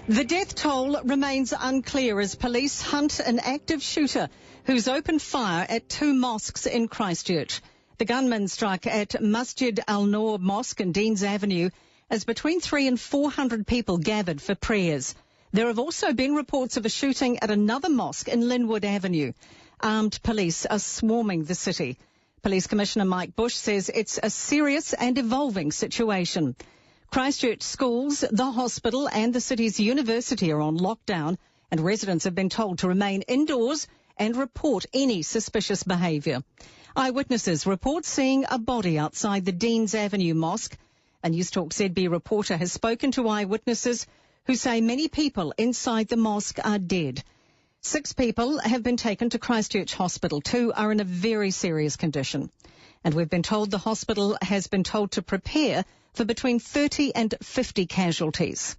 The death toll remains unclear as police hunt an active shooter who's opened fire at two mosques in Christchurch. The gunman struck at Masjid Al-Noor Mosque in Deans Avenue as between 300 and 400 people gathered for prayers. There have also been reports of a shooting at another mosque in Linwood Avenue. Armed police are swarming the city. Police Commissioner Mike Bush says it's a serious and evolving situation. Christchurch schools, the hospital and the city's university are on lockdown, and residents have been told to remain indoors and report any suspicious behaviour. Eyewitnesses report seeing a body outside the Deans Avenue Mosque. A NewstalkZB reporter has spoken to eyewitnesses who say many people inside the mosque are dead. 6 people have been taken to Christchurch Hospital. 2 are in a very serious condition. And we've been told the hospital has been told to prepare for between 30 and 50 casualties.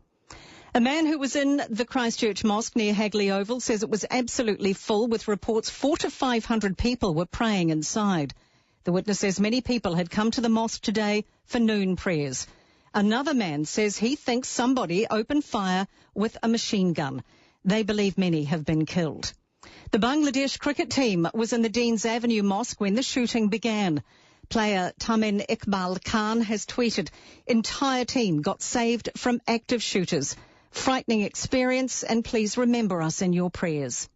A man who was in the Christchurch Mosque near Hagley Oval says it was absolutely full, with reports 400 to 500 people were praying inside. The witness says many people had come to the mosque today for noon prayers. Another man says he thinks somebody opened fire with a machine gun. They believe many have been killed. The Bangladesh cricket team was in the Deans Avenue Mosque when the shooting began. Player Tamin Iqbal Khan has tweeted, "Entire team got saved from active shooters. Frightening experience, and please remember us in your prayers."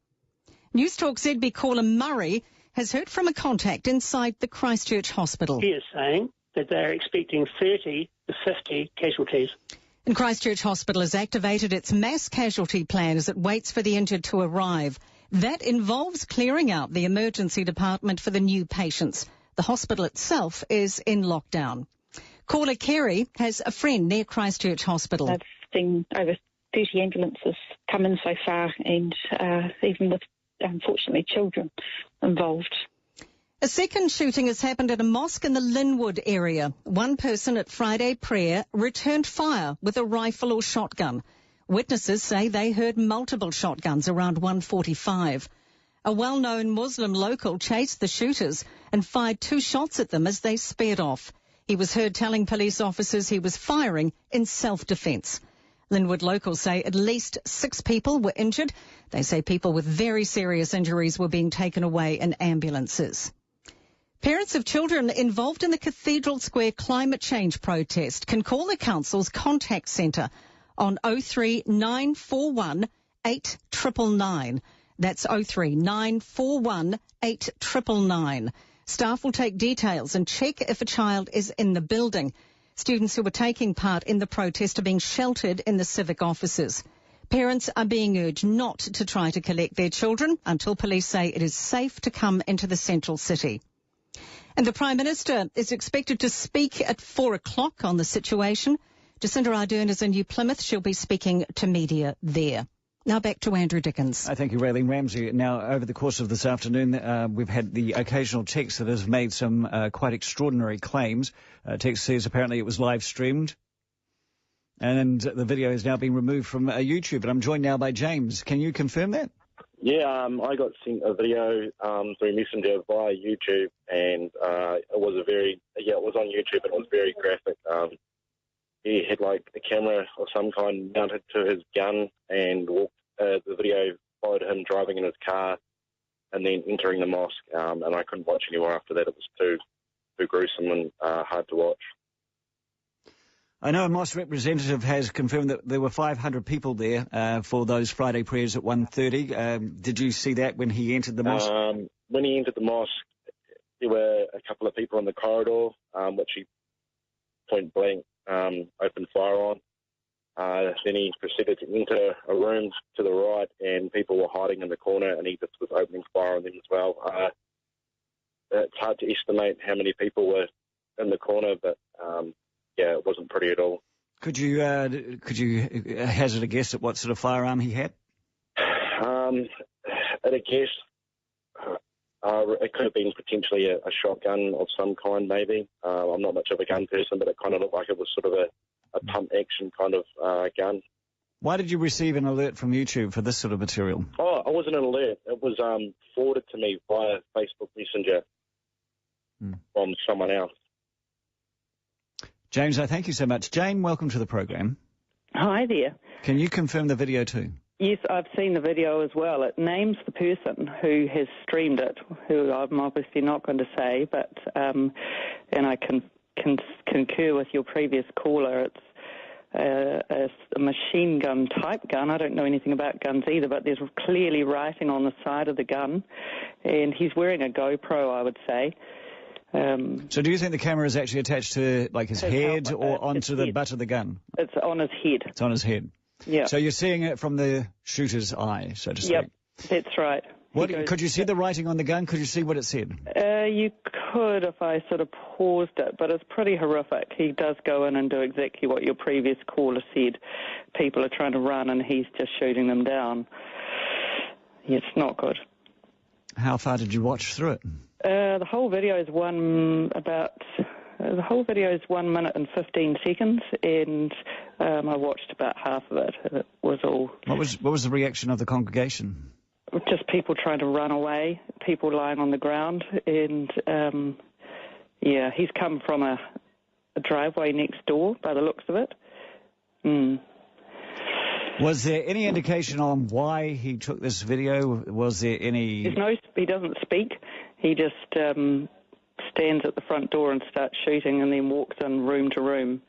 NewstalkZB caller Murray has heard from a contact inside the Christchurch Hospital. He is saying that they're expecting 30 to 50 casualties. And Christchurch Hospital has activated its mass casualty plan as it waits for the injured to arrive. That involves clearing out the emergency department for the new patients. The hospital itself is in lockdown. Caller Kerry has a friend near Christchurch Hospital. I've seen over 30 ambulances come in so far, and even with, unfortunately, children involved. A second shooting has happened at a mosque in the Linwood area. One person at Friday prayer returned fire with a rifle or shotgun. Witnesses say they heard multiple shotguns around 1:45. A well-known Muslim local chased the shooters and fired 2 shots at them as they sped off. He was heard telling police officers he was firing in self-defence. Linwood locals say at least 6 people were injured. They say people with very serious injuries were being taken away in ambulances. Parents of children involved in the Cathedral Square climate change protest can call the council's contact centre on 03 941 8999. That's 03 941 8999. Staff will take details and check if a child is in the building. Students who were taking part in the protest are being sheltered in the civic offices. Parents are being urged not to try to collect their children until police say it is safe to come into the central city. And the Prime Minister is expected to speak at 4 o'clock on the situation. Jacinda Ardern is in New Plymouth. She'll be speaking to media there. Now back to Andrew Dickens. Thank you, Raylene Ramsey. Now, over the course of this afternoon, we've had the occasional text that has made some quite extraordinary claims. Text says apparently it was live streamed, and the video has now been removed from YouTube. And I'm joined now by James. Can you confirm that? Yeah, I got sent a video through Messenger via YouTube, and it was it was on YouTube, and it was very graphic. He had like a camera of some kind mounted to his gun, and the video followed him driving in his car and then entering the mosque. And I couldn't watch anymore after that. It was too gruesome and hard to watch. I know a mosque representative has confirmed that there were 500 people there for those Friday prayers at 1:30. Did you see that when he entered the mosque? When he entered the mosque, there were a couple of people in the corridor, which he point blank opened fire on. Then he proceeded to enter a room to the right, and people were hiding in the corner, and he just was opening fire on them as well. It's hard to estimate how many people were in the corner, but yeah, it wasn't pretty at all. Could you hazard a guess at what sort of firearm he had? At a guess, it could have been potentially a shotgun of some kind, maybe. I'm not much of a gun person, but it kind of looked like it was sort of a pump action kind of gun. Why did you receive an alert from YouTube for this sort of material? Oh, it wasn't an alert. It was forwarded to me via Facebook Messenger from someone else. James, I thank you so much. Jane, welcome to the program. Hi there. Can you confirm the video too? Yes, I've seen the video as well. It names the person who has streamed it, who I'm obviously not going to say, but and I can concur with your previous caller. It's a machine gun type gun. I don't know anything about guns either, but there's clearly writing on the side of the gun, and he's wearing a GoPro, I would say. So do you think the camera is actually attached to, like, his head or onto the butt of the gun? It's on his head. It's on his head. Yeah. So you're seeing it from the shooter's eye, so to speak. Yep, that's right. Could you see the writing on the gun? Could you see what it said? You could if I sort of paused it, but it's pretty horrific. He does go in and do exactly what your previous caller said. People are trying to run and he's just shooting them down. It's not good. How far did you watch through it? The whole video is 1 minute and 15 seconds, and I watched about half of it. It was all. What was the reaction of the congregation? Just people trying to run away, people lying on the ground, and he's come from a driveway next door by the looks of it. Was there any indication on why he took this video? Was there any... He doesn't speak. He just stands at the front door and starts shooting and then walks in room to room.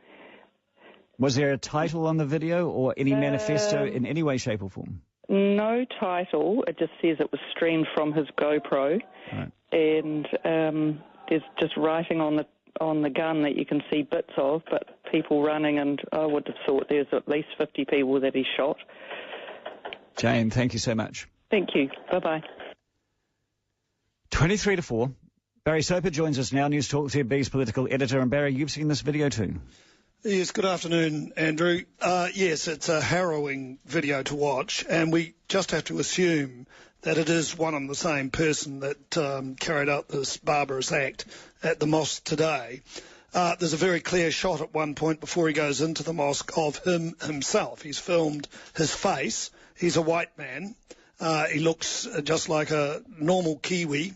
Was there a title on the video or any manifesto in any way, shape or form? No title. It just says it was streamed from his GoPro. Right. And there's just writing on the gun that you can see bits of, but people running, and I would have thought there's at least 50 people that he shot. Jane, thank you so much. Thank you. Bye-bye. 23 to 4. Barry Soper joins us now, NewstalkZB's political editor. And Barry, you've seen this video too. Yes, good afternoon, Andrew. Yes, it's a harrowing video to watch, and we just have to assume that it is one and the same person that carried out this barbarous act at the mosque today. There's a very clear shot at one point before he goes into the mosque of him himself. He's filmed his face. He's a white man. He looks just like a normal Kiwi.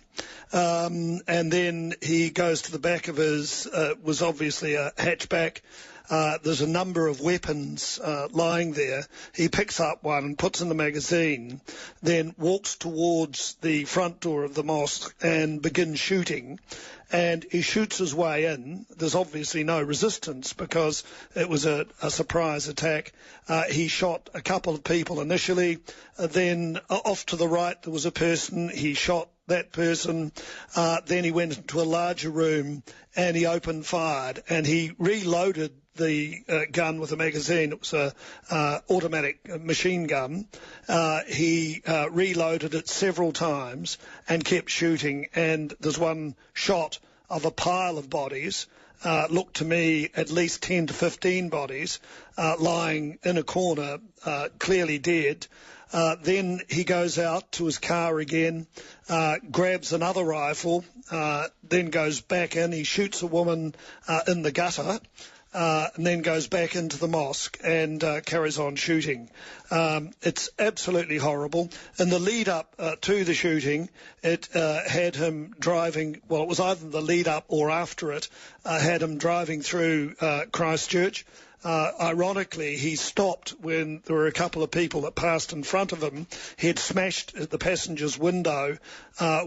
And then he goes to the back of his, was obviously a hatchback. There's a number of weapons lying there. He picks up one and puts in the magazine, then walks towards the front door of the mosque and begins shooting. And he shoots his way in. There's obviously no resistance because it was a surprise attack. He shot a couple of people initially. Then off to the right there was a person. He shot that person. Then he went into a larger room and he opened fired. And he reloaded the gun with a magazine. It was a automatic machine gun. He reloaded it several times and kept shooting, and there's one shot of a pile of bodies, looked to me at least 10 to 15 bodies lying in a corner, clearly dead. Then he goes out to his car again, grabs another rifle, then goes back in. He shoots a woman in the gutter, and then goes back into the mosque and carries on shooting. It's absolutely horrible. In the lead-up to the shooting, it had him driving, well, it was either the lead-up or after it, had him driving through Christchurch. Ironically, he stopped when there were a couple of people that passed in front of him. He had smashed the passenger's window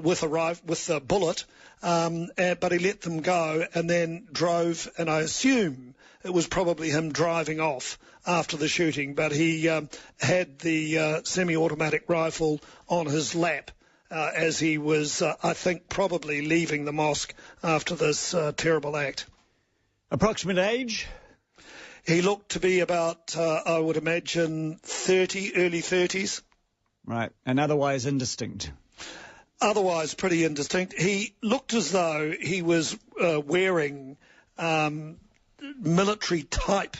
with a bullet, but he let them go and then drove, and I assume it was probably him driving off after the shooting, but he had the semi-automatic rifle on his lap as he was, I think, probably leaving the mosque after this terrible act. Approximate age? He looked to be about, I would imagine, 30, early 30s. Right, and otherwise indistinct. Otherwise pretty indistinct. He looked as though he was wearing military-type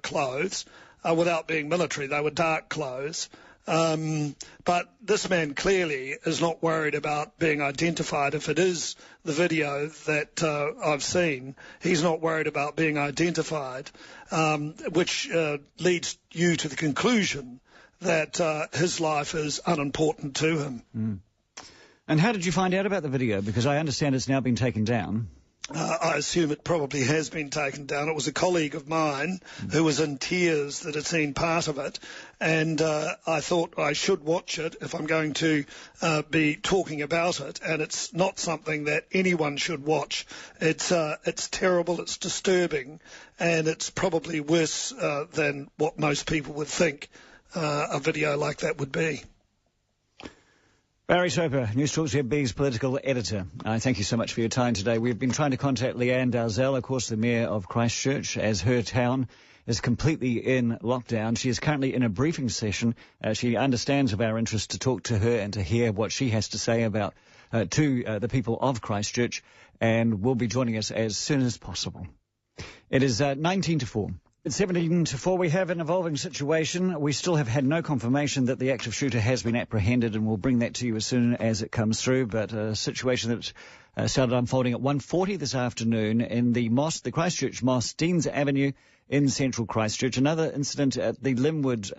clothes, without being military. They were dark clothes. But this man clearly is not worried about being identified. If it is the video that I've seen, he's not worried about being identified, which leads you to the conclusion that his life is unimportant to him. And how did you find out about the video? Because I understand it's now been taken down. I assume it probably has been taken down. It was a colleague of mine who was in tears that had seen part of it, and I thought I should watch it if I'm going to be talking about it, and it's not something that anyone should watch. It's terrible, it's disturbing, and it's probably worse than what most people would think a video like that would be. Barry Soper, NewstalkZB's political editor. Thank you so much for your time today. We've been trying to contact Leanne Dalzell, of course, the Mayor of Christchurch, as her town is completely in lockdown. She is currently in a briefing session. She understands of our interest to talk to her and to hear what she has to say about the people of Christchurch, and will be joining us as soon as possible. It is 19 to 4. At 17 to 4, we have an evolving situation. We still have had no confirmation that the active shooter has been apprehended, and we'll bring that to you as soon as it comes through. But a situation that started unfolding at 1:40 this afternoon in the mosque, the Christchurch Mosque, Deans Avenue in central Christchurch. Another incident at the Linwood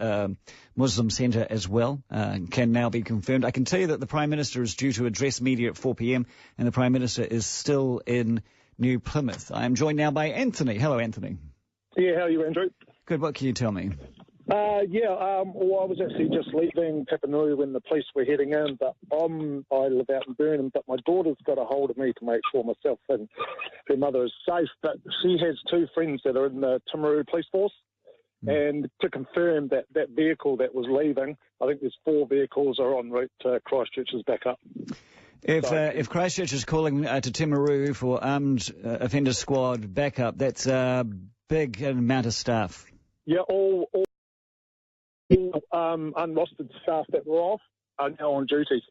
Muslim Centre as well can now be confirmed. I can tell you that the Prime Minister is due to address media at 4 p.m, and the Prime Minister is still in New Plymouth. I am joined now by Anthony. Hello, Anthony. Yeah, how are you, Andrew? Good. What can you tell me? Well, I was actually just leaving Tapanui when the police were heading in, but I live out in Burnham, but my daughter's got a hold of me to make sure myself and her mother is safe, but she has two friends that are in the Timaru Police Force, and to confirm that vehicle that was leaving, I think there's 4 vehicles are en route to Christchurch's backup. If Christchurch is calling to Timaru for armed offender squad backup, that's a big amount of staff. Yeah, all unrostered staff that were off are now on duty.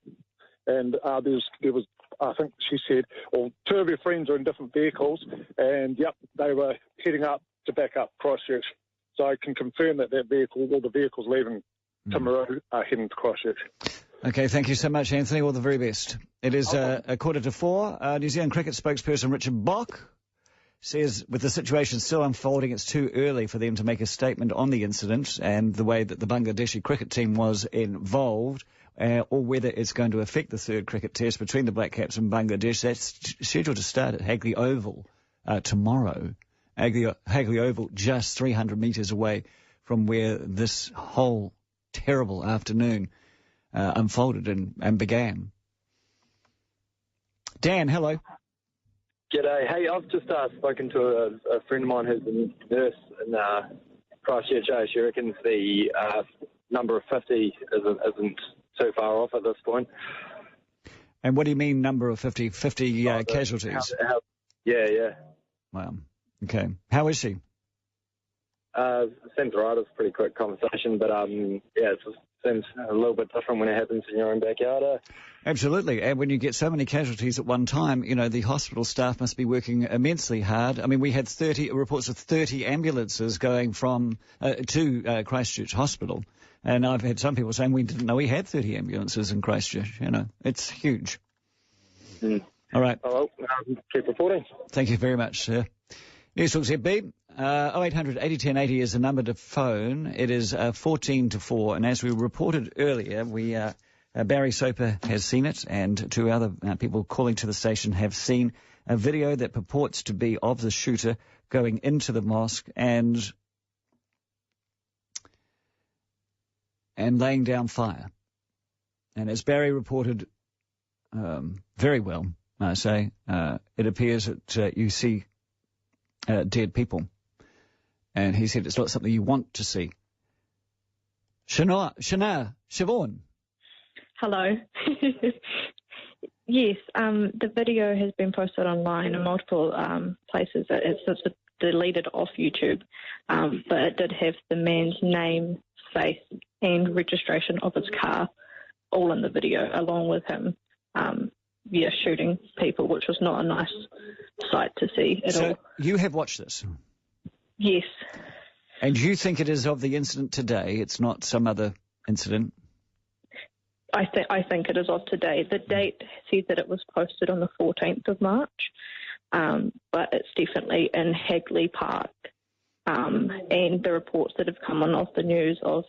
And there was, I think she said, 2 of her friends are in different vehicles, and they were heading up to back up Christchurch. So I can confirm that vehicle, all the vehicles leaving Timaru are heading to Christchurch. Okay, thank you so much, Anthony. All the very best. It is 4:15. New Zealand cricket spokesperson Richard Bock says with the situation still unfolding, it's too early for them to make a statement on the incident and the way that the Bangladeshi cricket team was involved, or whether it's going to affect the 3rd cricket test between the Black Caps and Bangladesh. That's scheduled to start at Hagley Oval tomorrow. Hagley Oval, just 300 metres away from where this whole terrible afternoon unfolded and began. Dan, hello. G'day. Hey, I've just spoken to a friend of mine who's a nurse in Christchurch. She reckons the number of 50 isn't too far off at this point. And what do you mean number of 50? 50 casualties? Yeah. Wow. Okay. How is she? Seems right. It's a pretty quick conversation, but it seems a little bit different when it happens in your own backyard. Absolutely. And when you get so many casualties at one time, the hospital staff must be working immensely hard. I mean, we had reports of 30 ambulances going from to Christchurch Hospital. And I've had some people saying we didn't know we had 30 ambulances in Christchurch. It's huge. All right. Oh, well, keep reporting. Thank you very much, sir. NewstalkZB. 0800 801080 is the number to phone. It is 14 to 4, and as we reported earlier, Barry Soper has seen it, and 2 other people calling to the station have seen a video that purports to be of the shooter going into the mosque and laying down fire. And as Barry reported very well, I say, it appears that you see dead people. And he said it's not something you want to see. Shana, Siobhan. Hello. Yes, the video has been posted online in multiple places. It's deleted off YouTube, but it did have the man's name, face, and registration of his car all in the video, along with him, shooting people, which was not a nice sight to see at all. So you have watched this? Yes. And you think it is of the incident today? It's not some other incident? I think it is of today. The date says that it was posted on the 14th of March, but it's definitely in Hagley Park. And the reports that have come on off the news of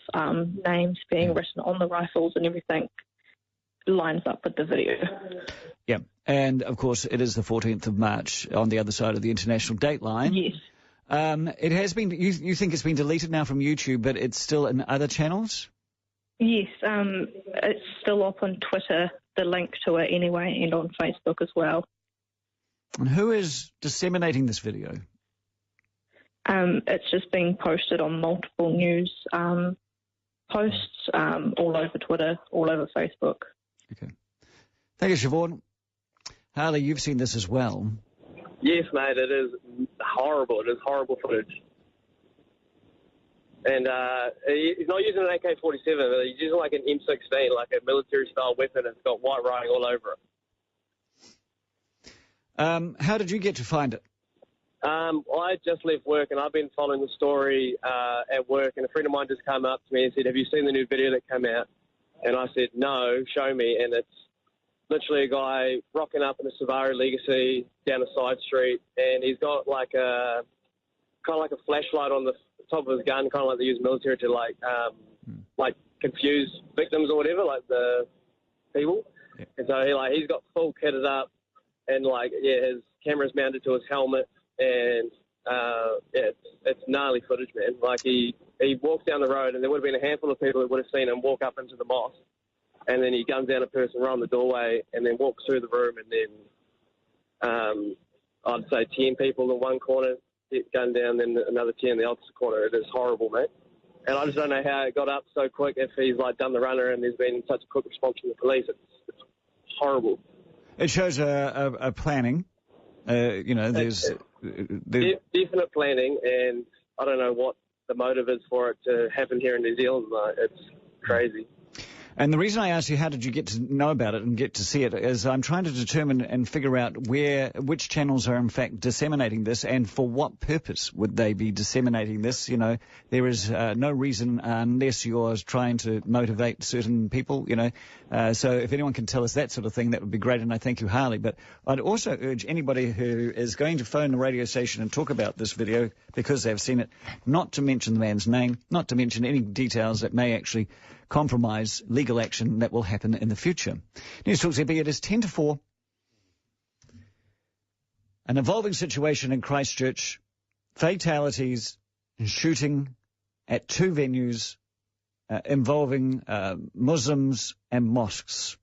names being written on the rifles and everything lines up with the video. Yeah, and of course it is the 14th of March on the other side of the international date line. Yes. It has been, you think it's been deleted now from YouTube, but it's still in other channels? Yes, it's still up on Twitter, the link to it anyway, and on Facebook as well. And who is disseminating this video? It's just being posted on multiple news posts all over Twitter, all over Facebook. Okay. Thank you, Siobhan. Harley, you've seen this as well. Yes, mate, it is horrible. It is horrible footage. And he's not using an AK-47, he's using like an M16, like a military-style weapon. It's got white writing all over it. How did you get to find it? I just left work, and I've been following the story at work, and a friend of mine just came up to me and said, have you seen the new video that came out? And I said, no, show me. And it's literally a guy rocking up in a Safari Legacy down a side street, and he's got like a kind of like a flashlight on the top of his gun, kind of like they use military to like confuse victims or whatever, like the people. Yeah. And so he's got full kitted up, and his camera's mounted to his helmet, and it's gnarly footage, man. Like he walks down the road, and there would have been a handful of people that would have seen him walk up into the mosque. And then he guns down a person right on the doorway and then walks through the room, and then I'd say 10 people in one corner get gunned down, then another 10 in the opposite corner. It is horrible, mate. And I just don't know how it got up so quick, if he's done the runner and there's been such a quick response from the police. It's horrible. It shows a planning. There's definite planning, and I don't know what the motive is for it to happen here in New Zealand. It's crazy. And the reason I asked you how did you get to know about it and get to see it is I'm trying to determine and figure out which channels are in fact disseminating this, and for what purpose would they be disseminating this. There is no reason unless you're trying to motivate certain people, So if anyone can tell us that sort of thing, that would be great, and I thank you, Harley. But I'd also urge anybody who is going to phone the radio station and talk about this video because they've seen it, not to mention the man's name, not to mention any details that may actually compromise legal action that will happen in the future. NewstalkZB, it is 10 to 4. An evolving situation in Christchurch. Fatalities and shooting at 2 venues involving Muslims and mosques.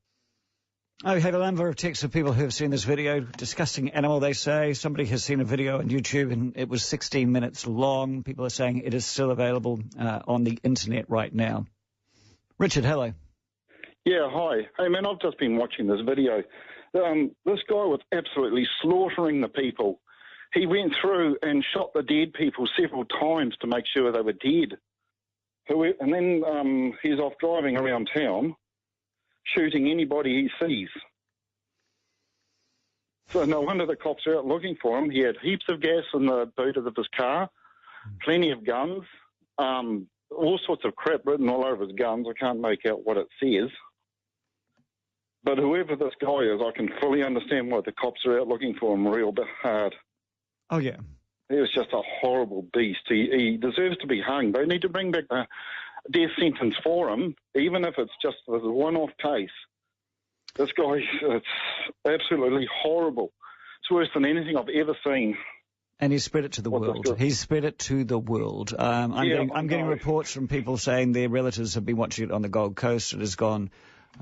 I have a number of texts of people who have seen this video. Disgusting animal, they say. Somebody has seen a video on YouTube and it was 16 minutes long. People are saying it is still available on the internet right now. Richard, hello. Yeah, hi. Hey, man, I've just been watching this video. This guy was absolutely slaughtering the people. He went through and shot the dead people several times to make sure they were dead. And then he's off driving around town, shooting anybody he sees. So no wonder the cops are out looking for him. He had heaps of gas in the boot of his car, plenty of guns, all sorts of crap written all over his guns. I can't make out what it says. But whoever this guy is, I can fully understand why the cops are out looking for him real hard. Oh, yeah. He was just a horrible beast. He deserves to be hung. They need to bring back the death sentence for him, even if it's just a one-off case. This guy, it's absolutely horrible. It's worse than anything I've ever seen. And he spread it to the world. He's spread it to the world. I'm getting reports from people saying their relatives have been watching it on the Gold Coast. It has gone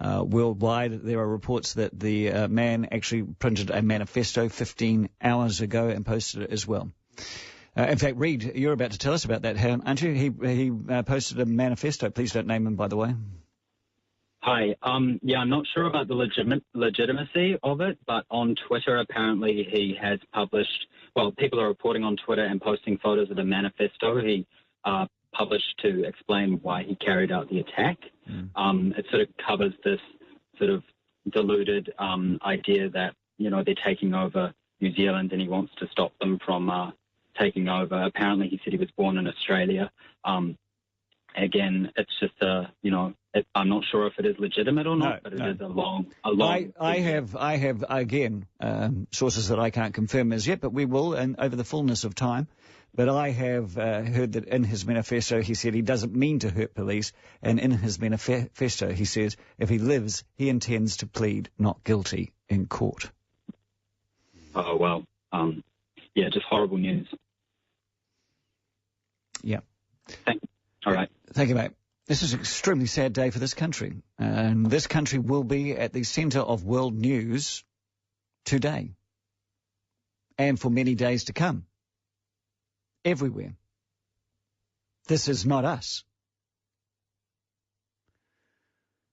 worldwide. There are reports that the man actually printed a manifesto 15 hours ago and posted it as well. In fact, Reid, you're about to tell us about that, aren't you? He posted a manifesto. Please don't name him, by the way. Hi. I'm not sure about the legitimacy of it, but on Twitter, apparently he has published, people are reporting on Twitter and posting photos of the manifesto he published to explain why he carried out the attack. It sort of covers this sort of deluded idea that, they're taking over New Zealand and he wants to stop them from taking over. Apparently he said he was born in Australia. again, it's just I'm not sure if it is legitimate or not, but it is a long. I have again sources that I can't confirm as yet, but we will, and over the fullness of time. But I have heard that in his manifesto he said he doesn't mean to hurt police, and in his manifesto he says if he lives, he intends to plead not guilty in court. Oh well, just horrible news. Yeah. All right. Thank you, mate. This is an extremely sad day for this country. And this country will be at the centre of world news today and for many days to come. Everywhere. This is not us.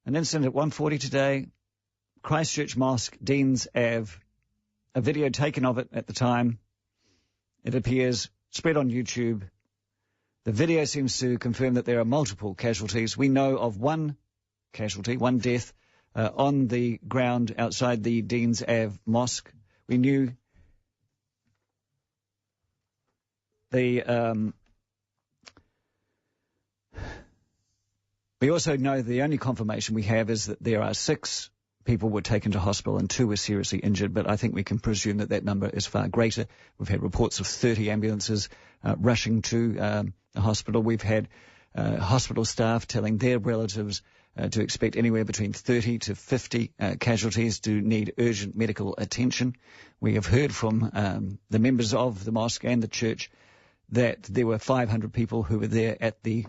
An incident at 1:40 today, Christchurch Mosque, Deans Ave. A video taken of it at the time. It appears spread on YouTube. The video seems to confirm that there are multiple casualties. We know of one casualty, one death, on the ground outside the Deans Ave Mosque. We knew we also know the only confirmation we have is that there are 6 people were taken to hospital and 2 were seriously injured, but I think we can presume that that number is far greater. We've had reports of 30 ambulances rushing to the hospital. We've had hospital staff telling their relatives to expect anywhere between 30 to 50 casualties to need urgent medical attention. We have heard from the members of the mosque and the church that there were 500 people who were there at the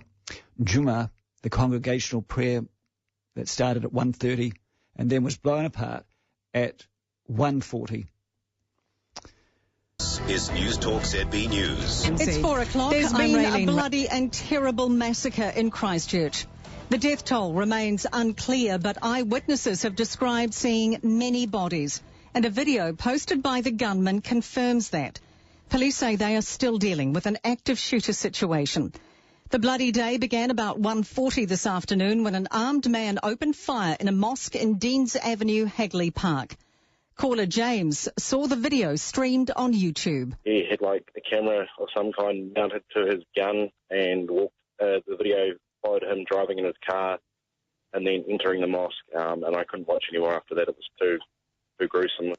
Jummah, the congregational prayer that started at 1:30 and then was blown apart at 1:40. Is NewstalkZB News. It's 4 o'clock. There's been a bloody and terrible massacre in Christchurch. The death toll remains unclear, but eyewitnesses have described seeing many bodies, and a video posted by the gunman confirms that. Police say they are still dealing with an active shooter situation. The bloody day began about 1:40 this afternoon when an armed man opened fire in a mosque in Deans Avenue, Hagley Park. Caller James saw the video streamed on YouTube. He had like a camera of some kind mounted to his gun and walked. The video followed him driving in his car and then entering the mosque. And I couldn't watch any more after that. It was too gruesome.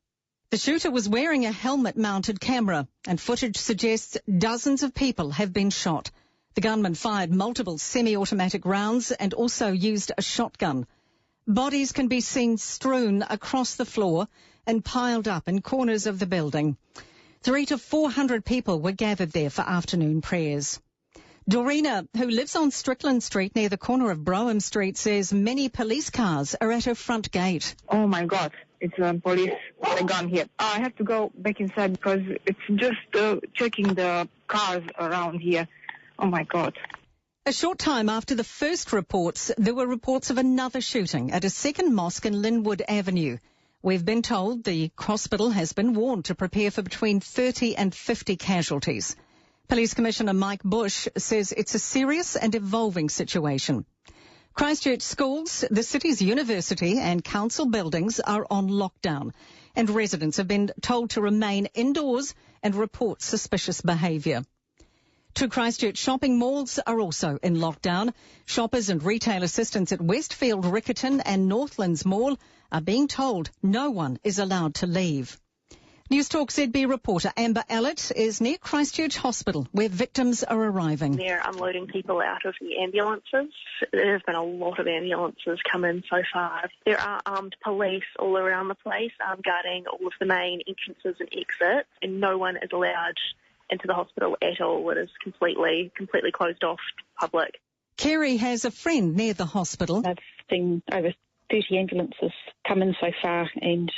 The shooter was wearing a helmet-mounted camera, and footage suggests dozens of people have been shot. The gunman fired multiple semi-automatic rounds and also used a shotgun. Bodies can be seen strewn across the floor and piled up in corners of the building. 300 to 400 people were gathered there for afternoon prayers. Dorina, who lives on Strickland Street near the corner of Brougham Street, says many police cars are at her front gate. Oh my God, it's police with a gun here. I have to go back inside because it's just checking the cars around here. Oh my God. A short time after the first reports, there were reports of another shooting at a second mosque in Linwood Avenue. We've been told the hospital has been warned to prepare for between 30 and 50 casualties. Police Commissioner Mike Bush says it's a serious and evolving situation. Christchurch schools, the city's university and council buildings are on lockdown, and residents have been told to remain indoors and report suspicious behaviour. 2 Christchurch shopping malls are also in lockdown. Shoppers and retail assistants at Westfield, Riccarton and Northlands Mall are being told no one is allowed to leave. NewstalkZB reporter Amber Allett is near Christchurch Hospital, where victims are arriving. They're unloading people out of the ambulances. There's been a lot of ambulances come in so far. There are armed police all around the place, guarding all of the main entrances and exits, and no one is allowed into the hospital at all. It is completely closed off to the public. Kerry has a friend near the hospital. I've seen over 30 ambulances come in so far, and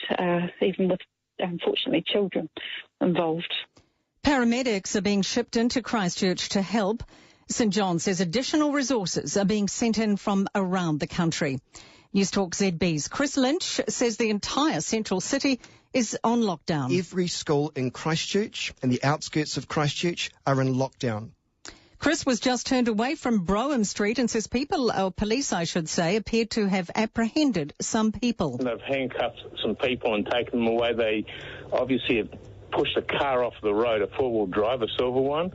even with, unfortunately, children involved. Paramedics are being shipped into Christchurch to help. St John says additional resources are being sent in from around the country. NewstalkZB's Chris Lynch says the entire central city is on lockdown. Every school in Christchurch and the outskirts of Christchurch are in lockdown. Chris was just turned away from Brougham Street and says police I should say, appeared to have apprehended some people. They've handcuffed some people and taken them away. They obviously have pushed a car off the road, a four-wheel drive, a silver one.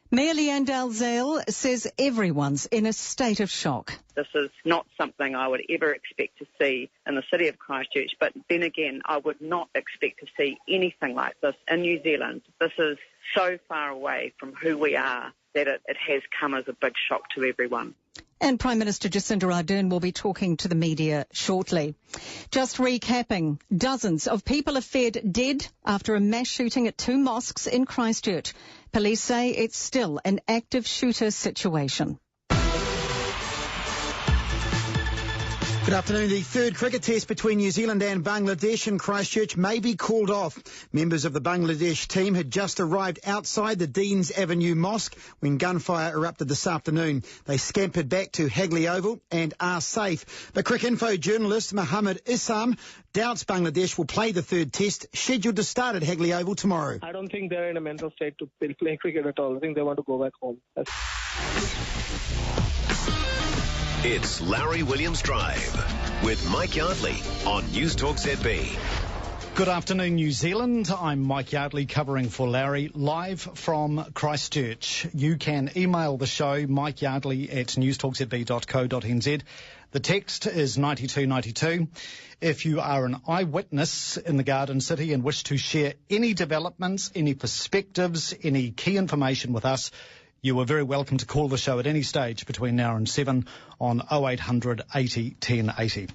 Mayor Leanne Dalzell says everyone's in a state of shock. This is not something I would ever expect to see in the city of Christchurch, but then again, I would not expect to see anything like this in New Zealand. This is so far away from who we are that it has come as a big shock to everyone. And Prime Minister Jacinda Ardern will be talking to the media shortly. Just recapping, dozens of people are feared dead after a mass shooting at 2 mosques in Christchurch. Police say it's still an active shooter situation. Good afternoon. The third cricket test between New Zealand and Bangladesh in Christchurch may be called off. Members of the Bangladesh team had just arrived outside the Deans Avenue Mosque when gunfire erupted this afternoon. They scampered back to Hagley Oval and are safe. But Cricinfo journalist Mohammed Issam doubts Bangladesh will play the third test, scheduled to start at Hagley Oval tomorrow. I don't think they're in a mental state to play cricket at all. I think they want to go back home. It's Larry Williams Drive with Mike Yardley on NewstalkZB. Good afternoon, New Zealand. I'm Mike Yardley covering for Larry live from Christchurch. You can email the show, mikeyardley@newstalkzb.co.nz. The text is 9292. If you are an eyewitness in the Garden City and wish to share any developments, any perspectives, any key information with us, you are very welcome to call the show at any stage between now and 7 on 0800 80 1080.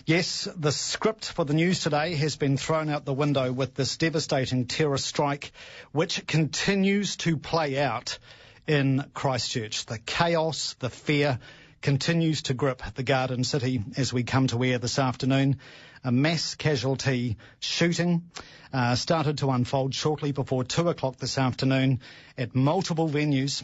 Yes, the script for the news today has been thrown out the window with this devastating terror strike, which continues to play out in Christchurch. The chaos, the fear continues to grip the Garden City as we come to air this afternoon. A mass casualty shooting started to unfold shortly before 2 o'clock this afternoon at multiple venues,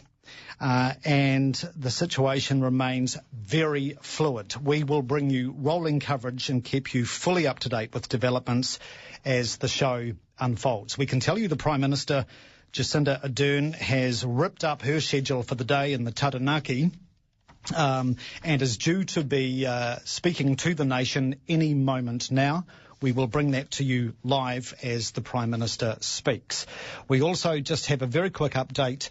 and the situation remains very fluid. We will bring you rolling coverage and keep you fully up to date with developments as the show unfolds. We can tell you the Prime Minister, Jacinda Ardern, has ripped up her schedule for the day in the Taranaki, and is due to be speaking to the nation any moment now. We will bring that to you live as the Prime Minister speaks. We also just have a very quick update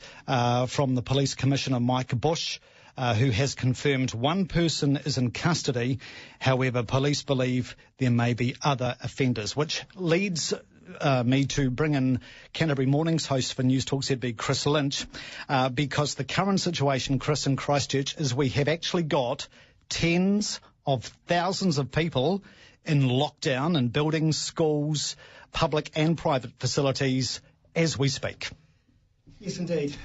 from the Police Commissioner, Mike Bush, who has confirmed one person is in custody. However, police believe there may be other offenders, which leads me to bring in Canterbury Mornings host for NewstalkZB, Chris Lynch, because the current situation, Chris, in Christchurch is we have actually got tens of thousands of people in lockdown in buildings, schools, public and private facilities as we speak. Yes, indeed.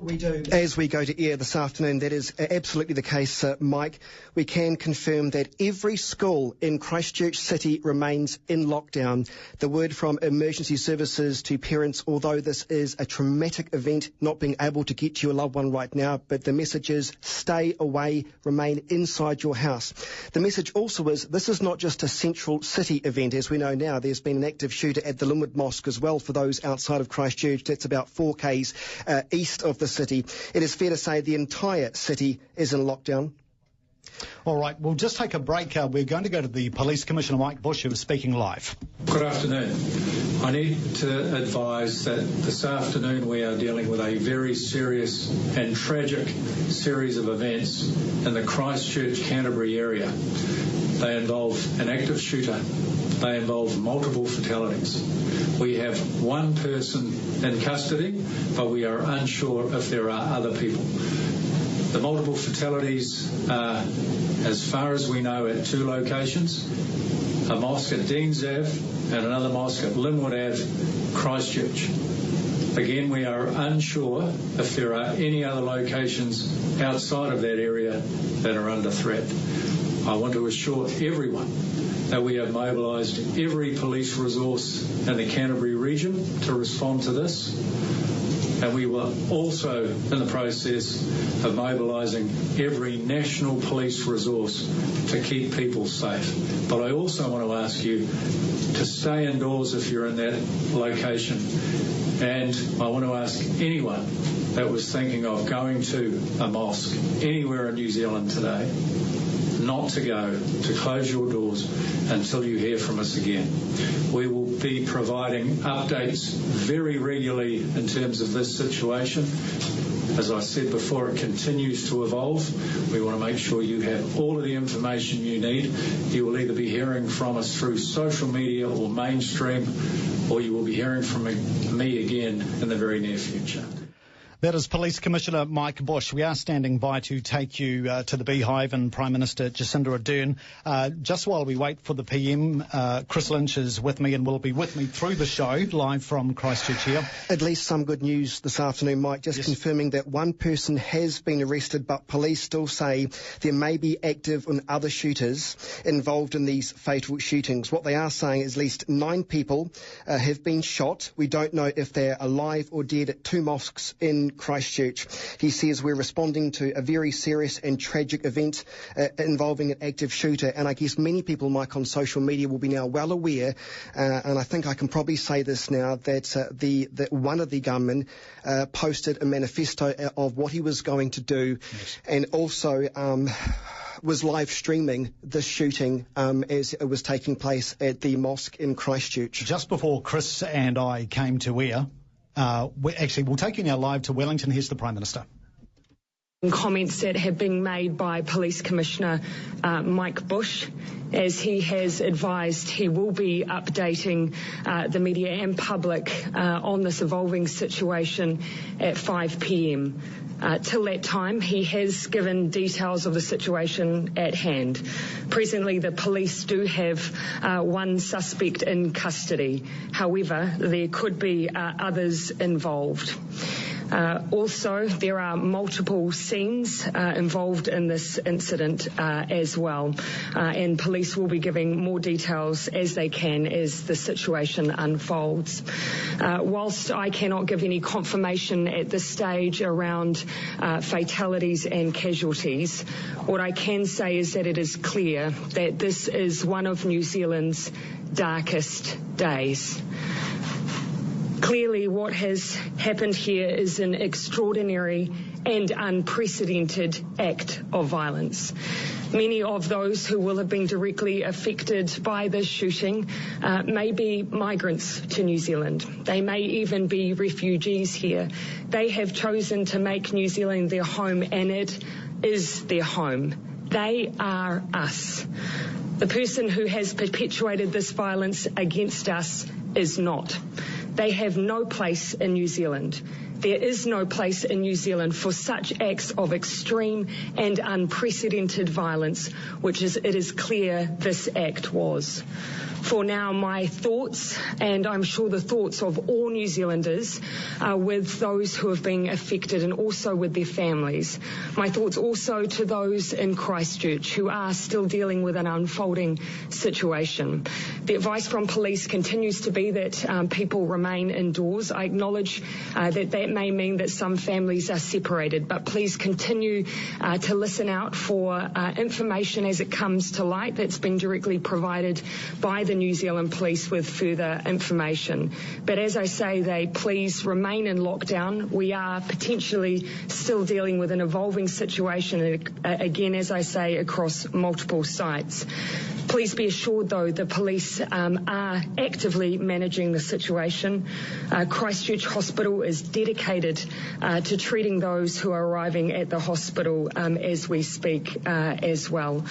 We do. As we go to air this afternoon, that is absolutely the case, Mike. We can confirm that every school in Christchurch City remains in lockdown. The word from emergency services to parents, although this is a traumatic event, not being able to get to your loved one right now, but the message is stay away, remain inside your house. The message also is this is not just a central city event. As we know now, there's been an active shooter at the Linwood Mosque as well for those outside of Christchurch. That's about 4 k's east of the city. It is fair to say the entire city is in lockdown. All right, we'll just take a break. We're going to go to the Police Commissioner, Mike Bush, who is speaking live. Good afternoon. I need to advise that this afternoon we are dealing with a very serious and tragic series of events in the Christchurch, Canterbury area. They involve an active shooter. They involve multiple fatalities. We have one person in custody, but we are unsure if there are other people. The multiple fatalities are, as far as we know, at 2 locations, a mosque at Deans Ave and another mosque at Linwood Ave, Christchurch. Again, we are unsure if there are any other locations outside of that area that are under threat. I want to assure everyone that we have mobilised every police resource in the Canterbury region to respond to this. And we were also in the process of mobilising every national police resource to keep people safe. But I also want to ask you to stay indoors if you're in that location. And I want to ask anyone that was thinking of going to a mosque anywhere in New Zealand today, not to go, to close your doors until you hear from us again. We will be providing updates very regularly in terms of this situation. As I said before, it continues to evolve. We want to make sure you have all of the information you need. You will either be hearing from us through social media or mainstream, or you will be hearing from me again in the very near future. That is Police Commissioner Mike Bush. We are standing by to take you to the Beehive and Prime Minister Jacinda Ardern. Just while we wait for the PM, Chris Lynch is with me and will be with me through the show, live from Christchurch here. At least some good news this afternoon, Mike, just confirming that one person has been arrested, but police still say there may be active and other shooters involved in these fatal shootings. What they are saying is at least 9 people have been shot. We don't know if they're alive or dead at 2 mosques in Christchurch. He says we're responding to a very serious and tragic event involving an active shooter, and I guess many people, Mike, on social media will be now well aware, and I think I can probably say this now, that one of the gunmen posted a manifesto of what he was going to do, and also was live streaming this shooting as it was taking place at the mosque in Christchurch. Just before Chris and I came to air, we'll take you now live to Wellington. Here's the Prime Minister. Comments that have been made by Police Commissioner Mike Bush, as he has advised he will be updating the media and public on this evolving situation at 5 p.m. Till that time, he has given details of the situation at hand. Presently, the police do have one suspect in custody. However, there could be others involved. Also, there are multiple scenes involved in this incident as well, and police will be giving more details as they can as the situation unfolds. Whilst I cannot give any confirmation at this stage around fatalities and casualties, what I can say is that it is clear that this is one of New Zealand's darkest days. Clearly, what has happened here is an extraordinary and unprecedented act of violence. Many of those who will have been directly affected by this shooting may be migrants to New Zealand. They may even be refugees here. They have chosen to make New Zealand their home, and it is their home. They are us. The person who has perpetuated this violence against us is not. They have no place in New Zealand. There is no place in New Zealand for such acts of extreme and unprecedented violence, which it is clear this act was. For now, my thoughts, and I'm sure the thoughts of all New Zealanders, are with those who have been affected and also with their families. My thoughts also to those in Christchurch who are still dealing with an unfolding situation. The advice from police continues to be that people remain indoors. I acknowledge that may mean that some families are separated, but please continue to listen out for information as it comes to light that's been directly provided by the New Zealand Police with further information. But as I say, they please remain in lockdown. We are potentially still dealing with an evolving situation, again, as I say, across multiple sites. Please be assured, though, the police are actively managing the situation. Christchurch Hospital is dedicated to treating those who are arriving at the hospital as we speak as well.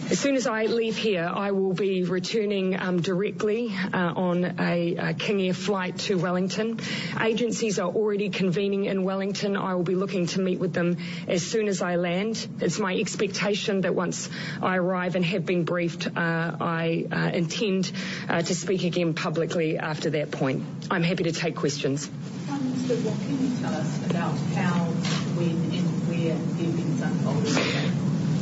As soon as I leave here, I will be returning directly on a King Air flight to Wellington. Agencies are already convening in Wellington. I will be looking to meet with them as soon as I land. It's my expectation that once I arrive and have been briefed, I intend to speak again publicly after that point. I'm happy to take questions. Prime Minister, what can you tell us about how, when and where the events unfolded?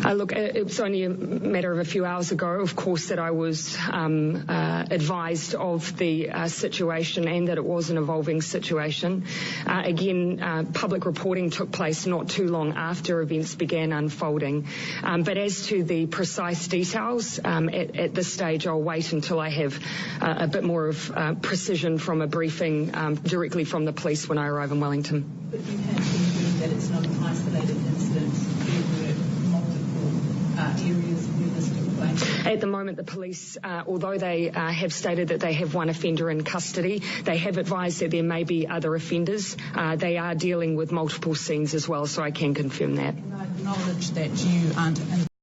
Look, it was only a matter of a few hours ago, of course, that I was advised of the situation and that it was an evolving situation. Again, public reporting took place not too long after events began unfolding. But as to the precise details, at this stage, I'll wait until I have a bit more of precision from a briefing directly from the police when I arrive in Wellington. But you have confirmed that it's not an isolated incident. There were multiple areas where this took place? At the moment, the police, although they have stated that they have one offender in custody, they have advised that there may be other offenders. They are dealing with multiple scenes as well, so I can confirm that. And I acknowledge that you aren't